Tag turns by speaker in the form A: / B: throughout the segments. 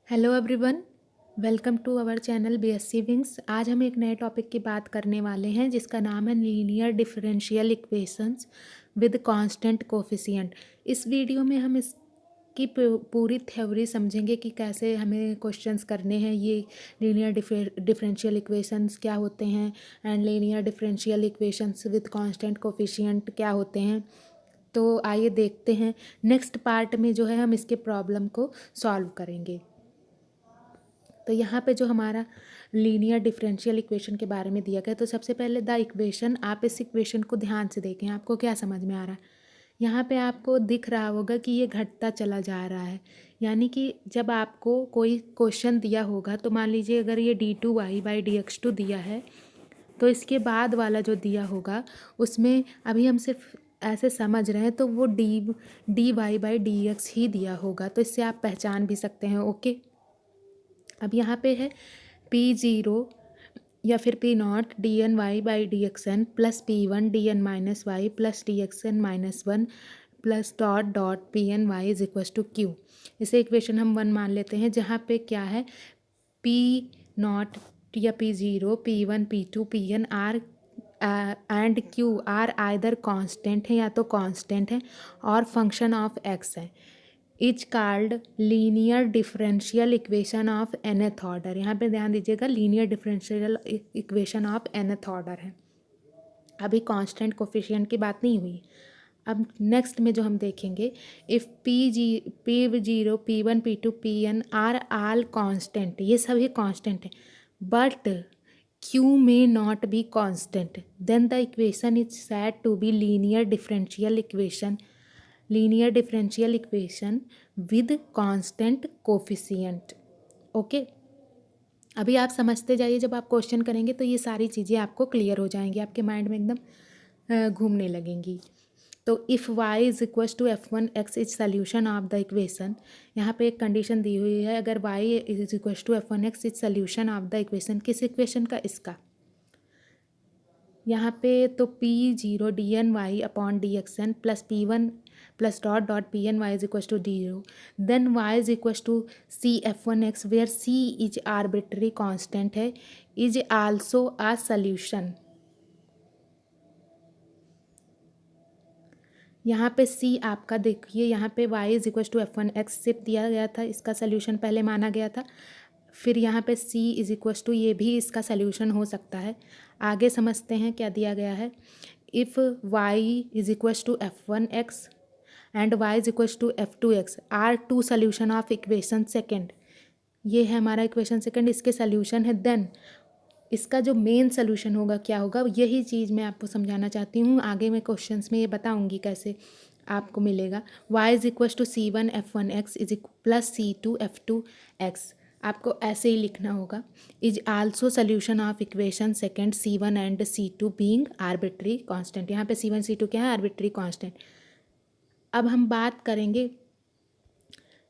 A: Hello everyone, welcome to our channel BSc wings. आज हम एक नए टॉपिक की बात करने वाले हैं जिसका नाम है linear differential equations with constant coefficient. इस वीडियो में हम इसकी पूरी थ्योरी समझेंगे कि कैसे हमें क्वेश्चंस करने हैं, ये लीनियर डिफरेंशियल इक्वेशंस क्या होते हैं and linear differential equations with constant coefficient क्या होते हैं। तो आइए देखते हैं। नेक्स्ट पार्ट में जो है हम इसके प्रॉब्लम को सॉल्व करेंगे। तो यहाँ पे जो हमारा लीनियर डिफरेंशियल इक्वेशन के बारे में दिया गया, तो सबसे पहले द इक्वेशन, आप इस इक्वेशन को ध्यान से देखें, आपको क्या समझ में आ रहा है। यहाँ पे आपको दिख रहा होगा कि ये घटता चला जा रहा है, यानी कि जब आपको कोई क्वेश्चन दिया होगा तो मान लीजिए अगर ये d2y/dx2 दिया है, तो इसके बाद वाला जो दिया होगा उसमें अभी हम सिर्फ ऐसे समझ रहे हैं तो वो dy/dx ही दिया होगा, तो इससे आप पहचान भी सकते हैं। ओके, अब यहाँ पे है P0 या फिर P0 dny/dxn plus P1 dn-y plus dxn-1 plus dot dot Pny is equals to Q। इसे इक्वेशन हम 1 मान लेते हैं, जहाँ पे क्या है P0 या P0, P1, P2, Pn are and Q are either constant है या तो कांस्टेंट है और फंक्शन ऑफ x है। Is called linear differential equation of nth order. यहाँ पे ध्यान दीजिएगा, linear differential equation of nth order है, अभी कांस्टेंट कोफिशिएंट की बात नहीं हुई। अब नेक्स्ट में जो हम देखेंगे, if P0, P1, P2, Pn are all constant, ये सभी कांस्टेंट है, but Q may not be constant, then the equation is said to be linear differential equation with constant coefficient. Okay, अभी आप समझते जाइए, जब आप क्वेश्चन करेंगे तो ये सारी चीज़ें आपको क्लियर हो जाएंगी, आपके माइंड में एकदम घूमने लगेंगी। तो if y is equals to f1x is solution of the equation, यहाँ पे एक कंडीशन दी हुई है, अगर y is equals to f1x is solution of the equation, किस इक्वेशन का, इसका। यहाँ पे तो P0 dny upon dxn plus P1 plus dot dot Pny is equals to 0, then y is equals to CF1x where C is arbitrary constant है, is also a solution. यहाँ पे C आपका देखिए, यहाँ पे y is equals to f1x सिर्फ दिया गया था, इसका सल्यूशन पहले माना गया था। फिर यहाँ पे C इज इक्वस टू, ये भी इसका सल्यूशन हो सकता है। आगे समझते हैं क्या दिया गया है। If y is equals to f1x and y is equals to f2x are two solution of equation second, ये है हमारा इक्वेशन सेकेंड, इसके सल्यूशन है, देन इसका जो मेन सोल्यूशन होगा क्या होगा, यही चीज़ मैं आपको समझाना चाहती हूँ। आगे मैं क्वेश्चंस में ये बताऊँगी कैसे आपको मिलेगा। y is equals to C1 f1x is plus C2 f2x, आपको ऐसे ही लिखना होगा। Is also solution of equation second C1 and C2 being arbitrary constant. यहाँ पे C1 C2 क्या है, आर्बिट्री कांस्टेंट। अब हम बात करेंगे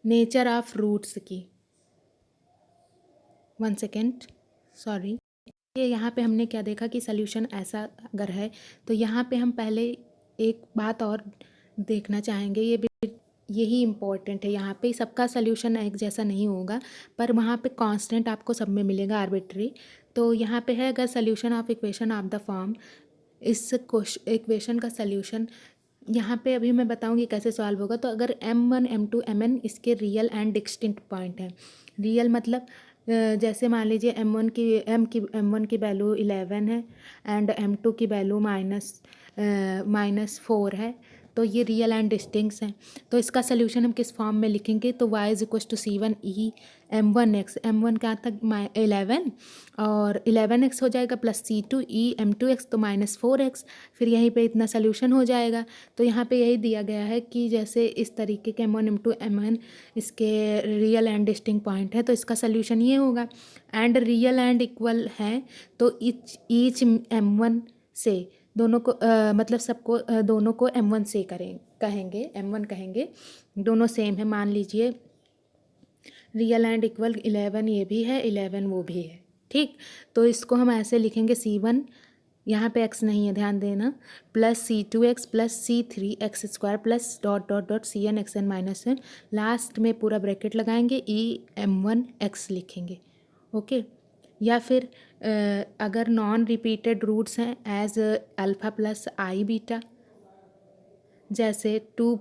A: नेचर ऑफ रूट्स की। 1 सेकेंड, सॉरी। ये यहाँ पे हमने क्या देखा कि सल्यूशन ऐसा अगर है, तो यहाँ पे हम पहले एक बात और देखना चाहेंगे, ये भी यही इम्पोर्टेंट है। यहाँ पे सबका सल्यूशन एक जैसा नहीं होगा, पर वहाँ पे कांस्टेंट आपको सब में मिलेगा आर्बिट्री। तो यहाँ पे है, अगर solution of equation of the form, इस इक्वेशन का सल्यूशन यहाँ पे अभी मैं बताऊँगी कैसे सॉल्व होगा। तो अगर m1 m2 mn इसके रियल एंड डिस्टिंक्ट पॉइंट हैं। रियल मतलब जैसे मान लीजिए m1 की वैल्यू 11 है एंड m2 की वैल्यू -4 है, तो ये रियल एंड डिस्टिंक्ट हैं। तो इसका सोल्यूशन हम किस फॉर्म में लिखेंगे, तो y is equals to C1 e m1x, m1 क्या था 11 और 11x हो जाएगा, प्लस C2 e m2x तो -4x, फिर यहीं पे इतना सोल्यूशन हो जाएगा। तो यहाँ पे यही दिया गया है कि जैसे इस तरीके के m1 m2 mn इसके रियल एंड डिस्टिंक्ट पॉइंट है, तो इसका सोल्यूशन ये होगा। एंड रियल एंड इक्वल है, तो ईच m1 से दोनों को मतलब सबको दोनों को m1 से कहेंगे, m1 कहेंगे, दोनों सेम है। मान लीजिए रियल एंड इक्वल 11 ये भी है, 11 वो भी है, ठीक। तो इसको हम ऐसे लिखेंगे C1 यहाँ पे x नहीं है, ध्यान देना, plus C2x plus C3x² plus dot dot dot Cn(xn-n), last में पूरा ब्रैकेट लगाएंगे, em1x लिखेंगे। ओके। या फिर अगर नॉन रिपीटेड रूट्स हैं एज अल्फ़ा प्लस आई बीटा, जैसे 2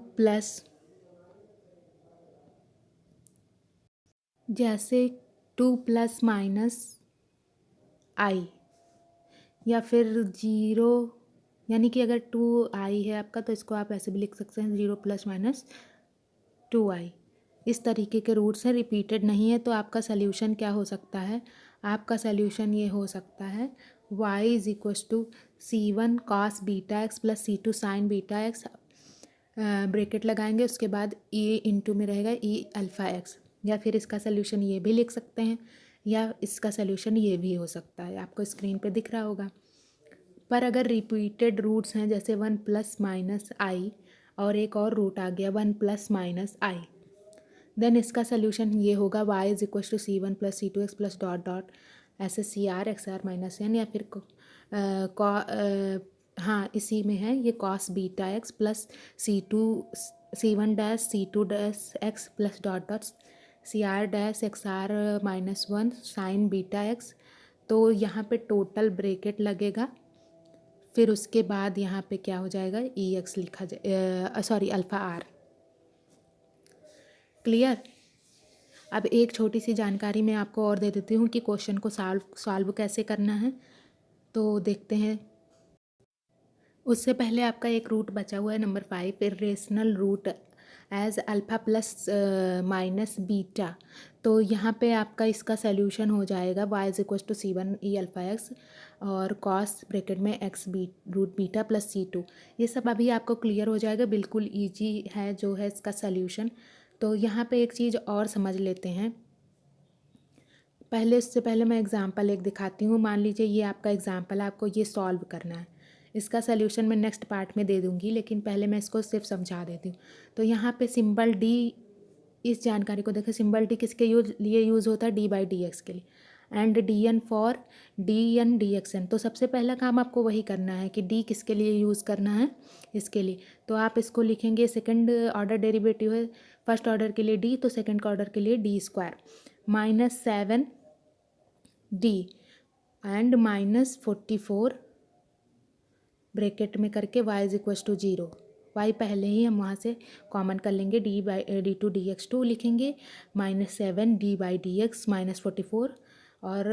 A: प्लस माइनस आई, या फिर 0, यानी कि अगर 2i है आपका तो इसको आप ऐसे भी लिख सकते हैं 0 प्लस माइनस 2i। इस तरीके के रूट्स हैं, रिपीटेड नहीं है, तो आपका सल्यूशन क्या हो सकता है, आपका सल्यूशन ये हो सकता है y is equals to C1 cos beta x plus C2 sine beta x, bracket लगाएंगे, उसके बाद e इंटू में रहेगा e अल्फ़ा एक्स। या फिर इसका सल्यूशन ये भी लिख सकते हैं, या इसका सल्यूशन ये भी हो सकता है, आपको स्क्रीन पे दिख रहा होगा। पर अगर रिपीटेड रूट्स हैं जैसे 1 प्लस माइनस आई और एक और रूट आ गया 1 प्लस माइनस आई, देन इसका सल्यूशन ये होगा y is equal to C1 plus C2x plus dot dot ऐसे CR माइनस एन, या फिर हाँ इसी में है ये cos beta x plus C1 dash C2 dash x plus dot dot CR dash XR minus 1 sine beta x. तो यहाँ पे टोटल ब्रैकेट लगेगा, फिर उसके बाद यहाँ पे क्या हो जाएगा EX लिखा जाए, सॉरी अल्फ़ा आर। क्लियर। अब एक छोटी सी जानकारी मैं आपको और दे देती हूँ कि क्वेश्चन को सॉल्व कैसे करना है, तो देखते हैं। उससे पहले आपका एक रूट बचा हुआ है number 5, irrational root as alpha plus minus beta. तो यहाँ पे आपका इसका सल्यूशन हो जाएगा y is equal to C1 e alpha x और कॉस ब्रैकेट में x root beta plus C2। ये सब अभी आपको क्लियर हो जाएगा, बिल्कुल ईजी है जो है इसका सल्यूशन। तो यहाँ पे एक चीज़ और समझ लेते हैं, उससे पहले मैं एग्जांपल एक दिखाती हूँ। मान लीजिए ये आपका एग्जांपल है, आपको ये सॉल्व करना है, इसका सल्यूशन मैं नेक्स्ट पार्ट में दे दूँगी, लेकिन पहले मैं इसको सिर्फ समझा देती हूँ। तो यहाँ पे सिंबल डी, इस जानकारी को देखें, सिंबल डी किसके लिए यूज़ होता है, d/dx के लिए, and dn for dn dxn। तो सबसे पहला काम आपको वही करना है कि d किसके लिए यूज़ करना है, इसके लिए। तो आप इसको लिखेंगे, सेकंड ऑर्डर डेरिवेटिव है, फर्स्ट ऑर्डर के लिए d, तो सेकंड ऑर्डर के लिए d² minus 7d and minus 44 bracket में करके y is equal to 0। y पहले ही हम वहाँ से कॉमन कर लेंगे, d/d2 dx2 लिखेंगे, माइनस 7d/dx माइनस 44 और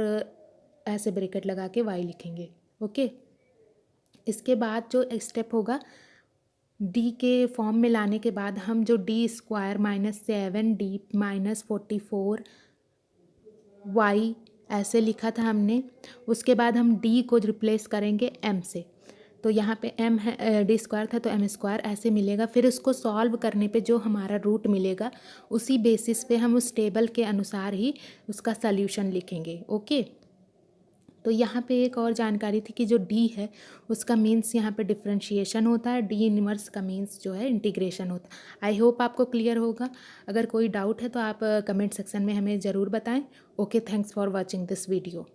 A: ऐसे ब्रैकेट लगा के y लिखेंगे। ओके। इसके बाद जो स्टेप होगा, d के फॉर्म में लाने के बाद हम जो d² minus 7d minus 44 y ऐसे लिखा था हमने, उसके बाद हम d को रिप्लेस करेंगे m से। तो यहाँ पे m है, d² था तो m² ऐसे मिलेगा। फिर उसको सॉल्व करने पे जो हमारा रूट मिलेगा उसी बेसिस पे हम उस टेबल के अनुसार ही उसका सल्यूशन लिखेंगे। ओके। तो यहाँ पे एक और जानकारी थी कि जो d है उसका मीन्स यहाँ पे डिफरेंशिएशन होता है, d इनवर्स का मीन्स जो है इंटीग्रेशन होता है। आई होप आपको क्लियर होगा। अगर कोई डाउट है तो आप कमेंट सेक्शन में हमें ज़रूर बताएं। Okay, thanks for watching this video.